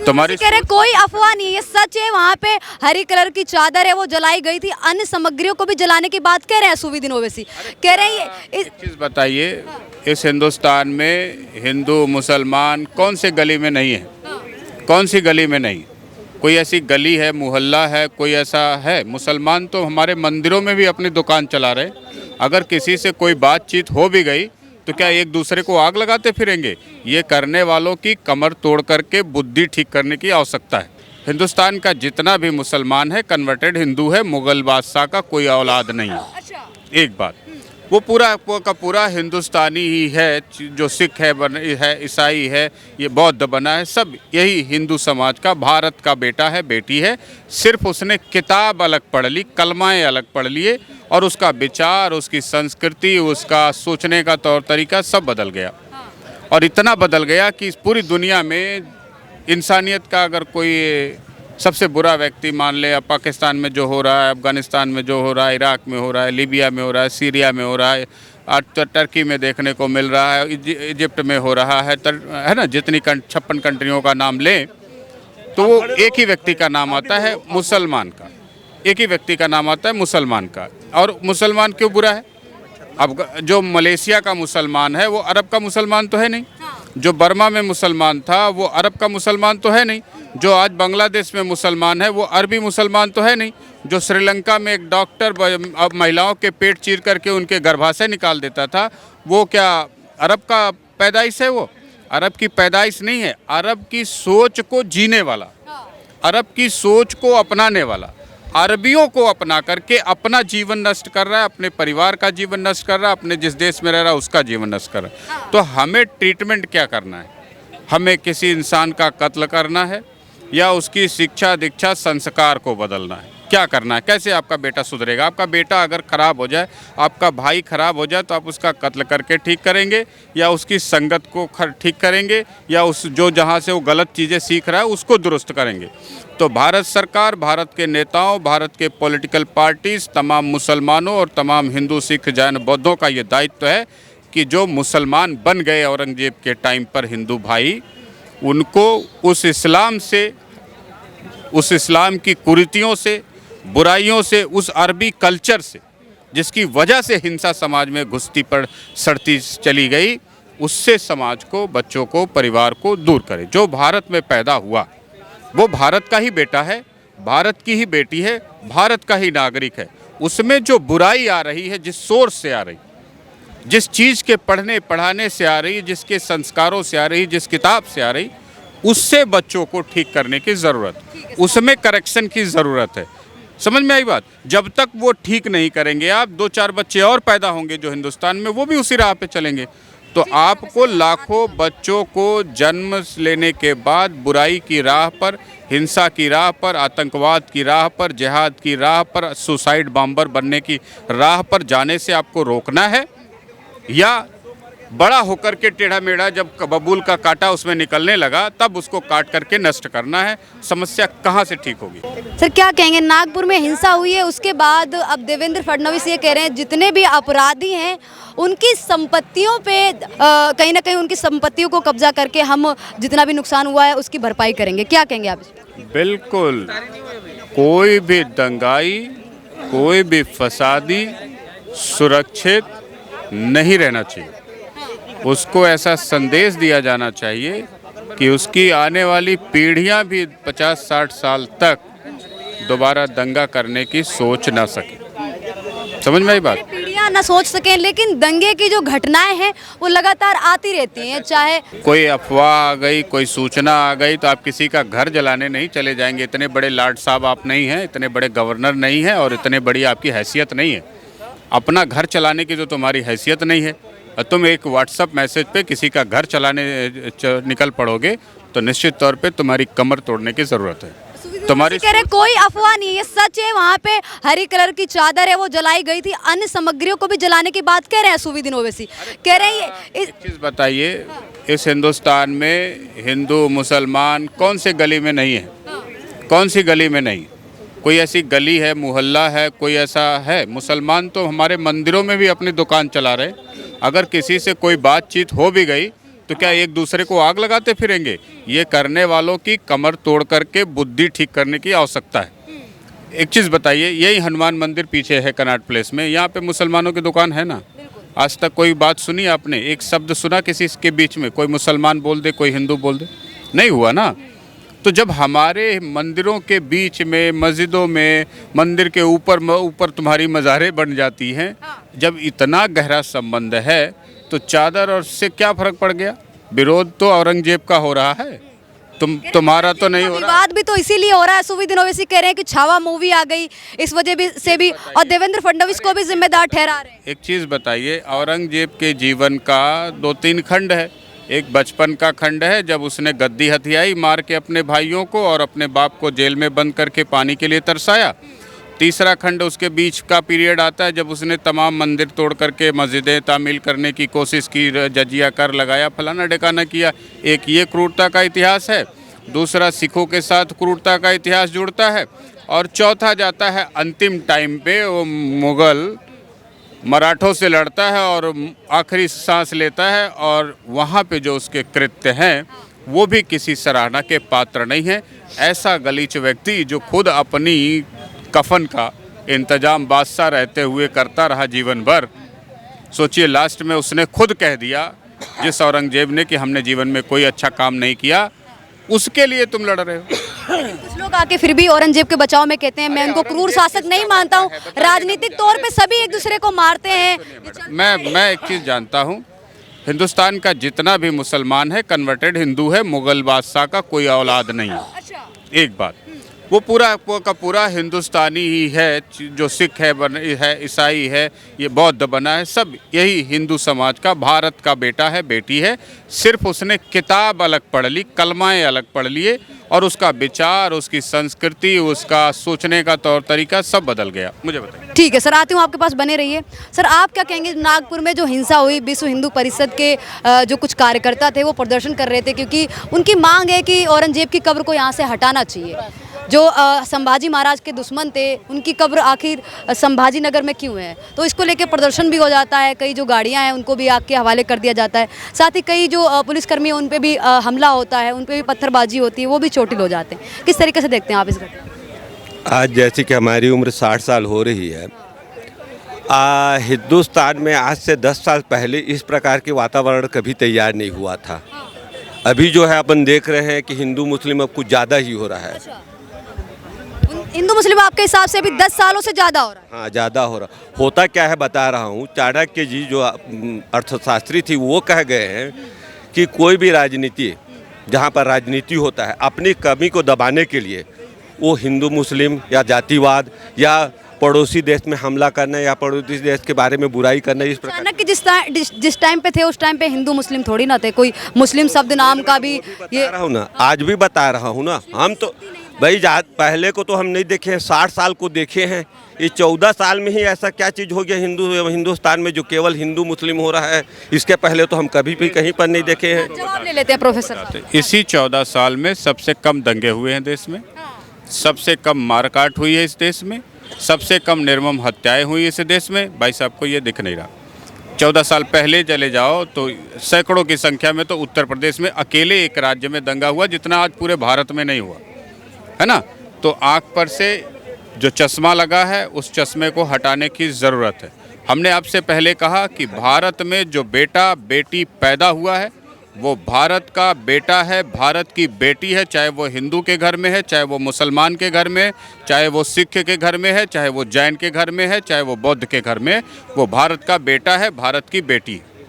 तुम्हारी कह रहे कोई अफवाह नहीं है, ये सच है। वहाँ पे हरी कलर की चादर है वो जलाई गई थी, अन्य सामग्रियों को भी जलाने की बात कह रहे हैं सुविदिन ओवैसी। कह रहे हैं एक चीज़ बताइए, इस हिंदुस्तान में हिंदू मुसलमान कौन से गली में नहीं है? कौन सी गली में नहीं? कोई ऐसी गली है, मोहल्ला है, कोई ऐसा है? मुसलमान तो हमारे मंदिरों में भी अपनी दुकान चला रहे। अगर किसी से कोई बातचीत हो भी गई तो क्या एक दूसरे को आग लगाते फिरेंगे? ये करने वालों की कमर तोड़ करके बुद्धि ठीक करने की आवश्यकता है। हिंदुस्तान का जितना भी मुसलमान है कन्वर्टेड हिंदू है, मुगल बादशाह का कोई औलाद नहीं है। एक बात, वो पूरा का पूरा हिंदुस्तानी ही है। जो सिख है ईसाई है, ये बौद्ध बना है, सब यही हिंदू समाज का, भारत का बेटा है, बेटी है। सिर्फ उसने किताब अलग पढ़ ली, कलमाएँ अलग पढ़ लिए और उसका विचार, उसकी संस्कृति, उसका सोचने का तौर तरीका सब बदल गया। और इतना बदल गया कि इस पूरी दुनिया में इंसानियत का अगर कोई सबसे बुरा व्यक्ति मान ले, अब पाकिस्तान में जो हो रहा है, अफ़गानिस्तान में जो हो रहा है, इराक में हो रहा है, लीबिया में हो रहा है, सीरिया में हो रहा है, टर्की में देखने को मिल रहा है, इजिप्ट में हो रहा है ना, जितनी 56 कंट्रियों का नाम लें तो वो एक ही व्यक्ति का नाम आता है मुसलमान का। एक ही व्यक्ति का नाम आता है मुसलमान का। और मुसलमान क्यों बुरा है? अब जो मलेशिया का मुसलमान है वो अरब का मुसलमान तो है नहीं। जो बर्मा में मुसलमान था वो अरब का मुसलमान तो है नहीं। जो आज बांग्लादेश में मुसलमान है वो अरबी मुसलमान तो है नहीं। जो श्रीलंका में एक डॉक्टर अब महिलाओं के पेट चीर करके उनके गर्भाशय निकाल देता था, वो क्या अरब का पैदाइश है? वो अरब की पैदाइश नहीं है। अरब की सोच को जीने वाला, अरब की सोच को अपनाने वाला, अरबियों को अपना करके अपना जीवन नष्ट कर रहा है, अपने परिवार का जीवन नष्ट कर रहा है, अपने जिस देश में रह रहा है उसका जीवन नष्ट कर रहा है। तो हमें ट्रीटमेंट क्या करना है? हमें किसी इंसान का कत्ल करना है या उसकी शिक्षा दीक्षा संस्कार को बदलना है? क्या करना है? कैसे आपका बेटा सुधरेगा? आपका बेटा अगर ख़राब हो जाए, आपका भाई ख़राब हो जाए तो आप उसका कत्ल करके ठीक करेंगे या उसकी संगत को ठीक करेंगे या उस जो जहाँ से वो गलत चीज़ें सीख रहा है उसको दुरुस्त करेंगे? तो भारत सरकार, भारत के नेताओं, भारत के पॉलिटिकल पार्टीज़, तमाम मुसलमानों और तमाम हिंदू सिख जैन बौद्धों का ये दायित्व है कि जो मुसलमान बन गए औरंगजेब के टाइम पर हिंदू भाई, उनको उस इस्लाम से, उस इस्लाम की कुरीतियों से, बुराइयों से, उस अरबी कल्चर से जिसकी वजह से हिंसा समाज में घुसती पड़ सड़ती चली गई, उससे समाज को, बच्चों को, परिवार को दूर करे। जो भारत में पैदा हुआ वो भारत का ही बेटा है, भारत की ही बेटी है, भारत का ही नागरिक है। उसमें जो बुराई आ रही है, जिस सोर्स से आ रही, जिस चीज़ के पढ़ने पढ़ाने से आ रही, जिसके संस्कारों से आ रही, जिस किताब से आ रही, उससे बच्चों को ठीक करने की ज़रूरत, उसमें करेक्शन की ज़रूरत है। समझ में आई बात? जब तक वो ठीक नहीं करेंगे, आप 2-4 बच्चे और पैदा होंगे जो हिंदुस्तान में, वो भी उसी राह पे चलेंगे। तो आपको लाखों बच्चों को जन्म लेने के बाद बुराई की राह पर, हिंसा की राह पर, आतंकवाद की राह पर, जिहाद की राह पर, सुसाइड बॉम्बर बनने की राह पर जाने से आपको रोकना है, या बड़ा होकर के टेढ़ा मेढ़ा जब बबूल का कांटा उसमें निकलने लगा तब उसको काट करके नष्ट करना है? समस्या कहाँ से ठीक होगी? सर क्या कहेंगे, नागपुर में हिंसा हुई है, उसके बाद अब देवेंद्र फडणवीस ये कह रहे हैं जितने भी अपराधी हैं उनकी संपत्तियों पे कहीं ना कहीं उनकी संपत्तियों को कब्जा करके हम जितना भी नुकसान हुआ है उसकी भरपाई करेंगे। क्या कहेंगे आप? बिल्कुल, कोई भी दंगाई, कोई भी फसादी सुरक्षित नहीं रहना चाहिए। उसको ऐसा संदेश दिया जाना चाहिए कि उसकी आने वाली पीढ़ियां भी 50-60 साल तक दोबारा दंगा करने की सोच ना सके। समझ में आई बात? पीढ़ियां ना सोच सकें, लेकिन दंगे की जो घटनाएं हैं वो लगातार आती रहती हैं। चाहे कोई अफवाह आ गई, कोई सूचना आ गई तो आप किसी का घर जलाने नहीं चले जाएंगे। इतने बड़े लाट साहब आप नहीं हैं, इतने बड़े गवर्नर नहीं हैं और इतने बड़ी आपकी हैसियत नहीं है। अपना घर चलाने की जो तुम्हारी हैसियत नहीं है, तुम एक व्हाट्सएप मैसेज पे किसी का घर चलाने निकल पड़ोगे तो निश्चित तौर पे तुम्हारी कमर तोड़ने की ज़रूरत है। तुम्हारी कह रहे कोई अफवाह नहीं है, ये सच है। वहाँ पे हरी कलर की चादर है वो जलाई गई थी, अन्य सामग्रियों को भी जलाने की बात कह रहे हैं सुविदिन ओवैसी। कह रहे हैं एक चीज़ बताइए, इस हिंदुस्तान में हिंदू मुसलमान कौन से गली में नहीं है? कौन सी गली में नहीं? कोई ऐसी गली है, मोहल्ला है, कोई ऐसा है? मुसलमान तो हमारे मंदिरों में भी अपनी दुकान चला रहे। अगर किसी से कोई बातचीत हो भी गई तो क्या एक दूसरे को आग लगाते फिरेंगे? ये करने वालों की कमर तोड़ करके बुद्धि ठीक करने की आवश्यकता है। एक चीज़ बताइए, यही हनुमान मंदिर पीछे है कनॉट प्लेस में, यहाँ पे मुसलमानों की दुकान है ना? आज तक कोई बात सुनी आपने? एक शब्द सुना किसी के बीच में? कोई मुसलमान बोल दे, कोई हिंदू बोल दे? नहीं हुआ ना। तो जब हमारे मंदिरों के बीच में, मस्जिदों में, मंदिर के ऊपर तुम्हारी मज़ारें बन जाती हैं, जब इतना गहरा संबंध है तो चादर और से क्या फर्क पड़ गया? विरोध तो औरंगजेब का हो रहा है, तुम्हारा तो नहीं हो रहा। विवाद भी तो इसीलिए हो रहा है। सुविदिन ओवैसी कह रहे हैं कि छावा मूवी आ गई, इस वजह से भी, और देवेंद्र फडणवीस को भी जिम्मेदार ठहरा रहे हैं। एक चीज़ बताइए, औरंगजेब के जीवन का 2-3 खंड है। एक बचपन का खंड है जब उसने गद्दी हथियाई मार के अपने भाइयों को और अपने बाप को जेल में बंद करके पानी के लिए तरसाया। तीसरा खंड उसके बीच का पीरियड आता है जब उसने तमाम मंदिर तोड़ करके मस्जिदें तामील करने की कोशिश की, जजिया कर लगाया, फलाना ढिकाना किया। एक ये क्रूरता का इतिहास है। दूसरा सिखों के साथ क्रूरता का इतिहास जुड़ता है। और चौथा जाता है अंतिम टाइम पे वो मुग़ल मराठों से लड़ता है और आखिरी सांस लेता है, और वहाँ पे जो उसके कृत्य हैं वो भी किसी सराहना के पात्र नहीं है। ऐसा गलीच व्यक्ति जो खुद अपनी कफन का इंतजाम बादशाह रहते हुए करता रहा जीवन भर, सोचिए लास्ट में उसने खुद कह दिया जिस औरंगजेब ने कि हमने जीवन में कोई अच्छा काम नहीं किया, उसके लिए तुम लड़ रहे हो। कुछ लोग आके फिर भी औरंगजेब के बचाव में कहते हैं मैं उनको क्रूर शासक नहीं मानता हूँ, राजनीतिक तौर पे सभी एक दूसरे को मारते हैं। मैं एक चीज़ जानता हूँ, हिंदुस्तान का जितना भी मुसलमान है कन्वर्टेड हिंदू है, मुग़ल बादशाह का कोई औलाद नहीं है। एक बात, वो का पूरा हिंदुस्तानी ही है। जो सिख है, ईसाई है, ये बौद्ध बना है, सब यही हिंदू समाज का, भारत का बेटा है, बेटी है। सिर्फ उसने किताब अलग पढ़ ली, कलमाएँ अलग पढ़ लिए, और उसका विचार, उसकी संस्कृति, उसका सोचने का तौर तरीका सब बदल गया। मुझे बताइए। ठीक है सर, आती हूँ आपके पास, बने रहिए। सर आप क्या कहेंगे, नागपुर में जो हिंसा हुई, विश्व हिंदू परिषद के जो कुछ कार्यकर्ता थे वो प्रदर्शन कर रहे थे क्योंकि उनकी मांग है कि औरंगजेब की कब्र को यहाँ से हटाना चाहिए। जो संभाजी महाराज के दुश्मन थे उनकी कब्र आखिर संभाजी नगर में क्यों है, तो इसको लेकर प्रदर्शन भी हो जाता है। कई जो गाड़ियां हैं उनको भी आग के हवाले कर दिया जाता है। साथ ही कई जो पुलिसकर्मी हैं उन पे भी हमला होता है, उन पे भी पत्थरबाजी होती है, वो भी चोटिल हो जाते हैं। किस तरीके से देखते हैं आप इस घटना? आज जैसे कि हमारी उम्र 60 साल हो रही है, हिंदुस्तान में आज से 10 साल पहले इस प्रकार के वातावरण कभी तैयार नहीं हुआ था। अभी जो है अपन देख रहे हैं कि हिंदू मुस्लिम अब कुछ ज़्यादा ही हो रहा है। हिंदू मुस्लिम आपके हिसाब से अभी 10 सालों से ज़्यादा हो रहा है? हाँ, ज़्यादा हो रहा। होता क्या है बता रहा हूँ। चाणक्य जी जो अर्थशास्त्री थी वो कह गए हैं कि कोई भी राजनीति, जहाँ पर राजनीति होता है, अपनी कमी को दबाने के लिए वो हिंदू मुस्लिम या जातिवाद या पड़ोसी देश में हमला करना या पड़ोसी देश के बारे में बुराई करना, इस प्रकार। चाणक्य जिस टाइम पे थे उस टाइम पे हिंदू मुस्लिम थोड़ी ना थे, कोई मुस्लिम शब्द नाम का भी बता रहा हूँ ना, आज भी बता रहा हूँ ना। हम तो भाई पहले को तो हम नहीं देखे हैं, 60 साल को देखे हैं। ये 14 साल में ही ऐसा क्या चीज़ हो गया हिंदुस्तान में जो केवल हिंदू मुस्लिम हो रहा है। इसके पहले तो हम कभी भी कहीं पर नहीं देखे हैं। जवाब ले लेते हैं प्रोफेसर। इसी 14 साल में सबसे कम दंगे हुए हैं देश में, सबसे कम मारकाट हुई है इस देश में, सबसे कम निर्मम हत्याएं हुई इस देश में। भाई साहब को ये दिख नहीं रहा। 14 साल पहले चले जाओ तो सैकड़ों की संख्या में तो उत्तर प्रदेश में अकेले एक राज्य में दंगा हुआ जितना आज पूरे भारत में नहीं हुआ है ना। तो आँख पर से जो चश्मा लगा है उस चश्मे को हटाने की ज़रूरत है। हमने आपसे पहले कहा कि भारत में जो बेटा बेटी पैदा हुआ है वो भारत का बेटा है, भारत की बेटी है, चाहे वो हिंदू के घर में है, चाहे वो मुसलमान के घर में है, चाहे वो सिख के घर में है, चाहे वो जैन के घर में है, चाहे वो बौद्ध के घर में, वो भारत का बेटा है, भारत की बेटी है।